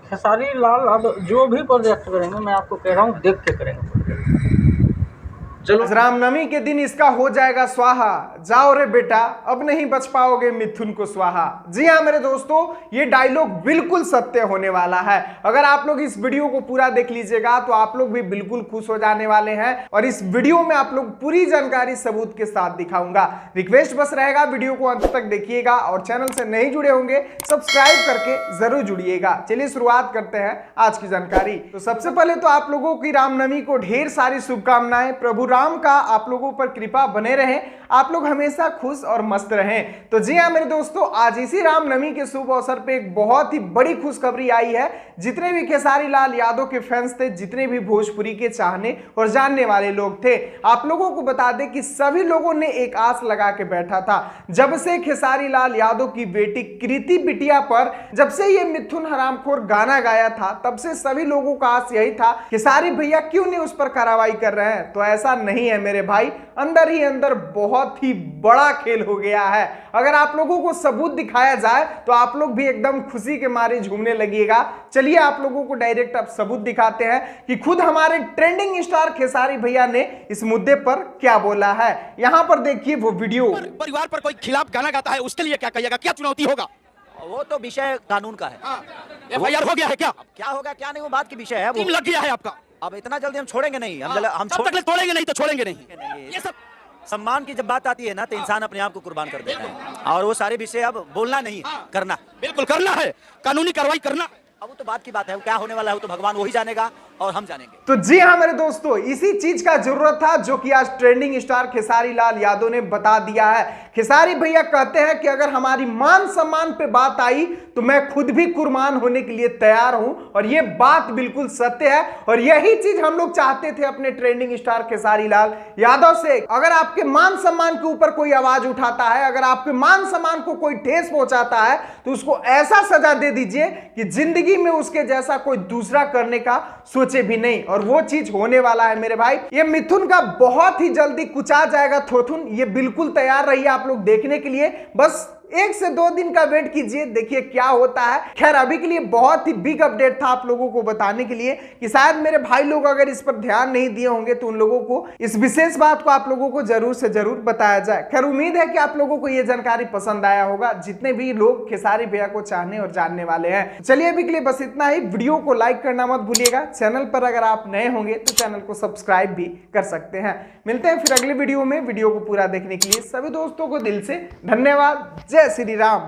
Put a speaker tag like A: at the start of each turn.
A: खेसारी लाल अब जो भी प्रोजेक्ट करेंगे, मैं आपको कह रहा हूँ देख के करेंगे।
B: चलो, रामनवमी के दिन इसका हो जाएगा स्वाहा, जाओ रे बेटा अब नहीं बच पाओगे मिथुन को स्वाहा। जी हाँ मेरे दोस्तों, ये डायलॉग बिल्कुल सत्य होने वाला है। अगर आप लोग इस वीडियो को पूरा देख लीजिएगा तो आप लोग भी बिल्कुल खुश हो जाने वाले हैं, और इस वीडियो में आप लोग पूरी जानकारी सबूत के साथ दिखाऊंगा। रिक्वेस्ट बस रहेगा, वीडियो को अंत तक देखिएगा, और चैनल से नहीं जुड़े होंगे सब्सक्राइब करके जरूर जुड़िएगा। चलिए शुरुआत करते हैं आज की जानकारी। तो सबसे पहले तो आप लोगों की रामनवमी को ढेर सारी शुभकामनाएं। प्रभु राम का आप लोगों पर कृपा बने रहे, आप लोग हमेशा खुश और मस्त रहें। तो जी हाँ मेरे दोस्तों, आज इसी रामनवमी के शुभ अवसर पे एक बहुत ही बड़ी खुशखबरी आई है। जितने भी खेसारी लाल यादव के फैंस थे, जितने भी भोजपुरी के चाहने और जानने वाले लोग थे, आप लोगों को बता दें कि सभी लोगों ने एक आस लगा के बैठा था। जब से खेसारी लाल यादव की बेटी कृति बिटिया पर जब से ये मिथुन हरामखोर गाना गाया था, तब से सभी लोगों का आस यही था, खेसारी भैया क्यों नहीं उस पर कार्रवाई कर रहे हैं। तो ऐसा नहीं है मेरे भाई, अंदर ही अंदर बहुत ही बड़ा खेल हो गया है। अगर आप लोगों को सबूत दिखाया जाए तो आप लोग भी एकदम खुशी के मारे झूमने लगिएगा। चलिए आप लोगों को डायरेक्ट अब सबूत दिखाते हैं कि खुद हमारे ट्रेंडिंग स्टार खेसारी भैया ने इस मुद्दे पर क्या बोला है। यहां पर देखिए वो वीडियो।
C: परिवार पर कोई खिलाफ गाना गाता है, उसके लिए क्या कहिएगा, क्या चुनौती होगा?
D: वो तो विषय कानून का है।
C: एफआईआर हो गया है क्या?
D: क्या होगा क्या नहीं वो बात की विषय है।
C: टीम लग गया है आपका?
D: अब इतना जल्दी हम छोड़ेंगे नहीं, हम
C: तब तक तोड़ेंगे नहीं तो छोड़ेंगे नहीं।
D: ये सब सम्मान की जब बात आती है ना, तो इंसान अपने आप को कुर्बान कर देता है, और वो सारे विषय अब बोलना नहीं है, करना।
C: बिल्कुल करना है, कानूनी कार्रवाई करना।
D: अब वो तो बात की बात है, वो क्या होने वाला है वो तो भगवान वही जानेगा और हम जानेंगे।
B: तो जी हाँ मेरे दोस्तों, इसी चीज का जरूरत था जो कि आज ट्रेंडिंग स्टार खेसारी लाल यादव ने बता दिया है। खेसारी भैया कहते हैं कि अगर हमारी मान सम्मान पे बात आई तो मैं खुद भी कुर्बान होने के लिए तैयार हूं, और ये बात बिल्कुल सत्य है। और यही चीज हम लोग चाहते थे अपने ट्रेंडिंग स्टार खेसारी लाल यादव से। अगर आपके मान सम्मान के ऊपर कोई आवाज उठाता है, अगर आपके मान सम्मान को कोई ठेस पहुंचाता है, तो उसको ऐसा सजा दे दीजिए कि जिंदगी में उसके जैसा कोई दूसरा करने का सोचे भी नहीं। और वो चीज होने वाला है मेरे भाई। ये मिथुन का बहुत ही जल्दी कुचा जाएगा थोथुन, ये बिल्कुल तैयार रहिए आप लोग देखने के लिए। बस 1 से 2 दिन का वेट कीजिए, देखिए क्या होता है। खैर अभी के लिए बहुत ही बिग अपडेट था आप लोगों को बताने के लिए कि शायद मेरे भाई लोग अगर इस पर ध्यान नहीं दिए होंगे तो उन लोगों को इस विशेष बात को आप लोगों को जरूर से जरूर बताया जाए। खैर उम्मीद है कि आप लोगों को यह जानकारी पसंद आया होगा, जितने भी लोग खेसारी भैया को चाहने और जानने वाले हैं। चलिए अभी के लिए बस इतना ही। वीडियो को लाइक करना मत भूलिएगा। चैनल पर अगर आप नए होंगे तो चैनल को सब्सक्राइब भी कर सकते हैं। मिलते हैं फिर अगले वीडियो में। वीडियो को पूरा देखने के लिए सभी दोस्तों को दिल से धन्यवाद। जय श्री राम।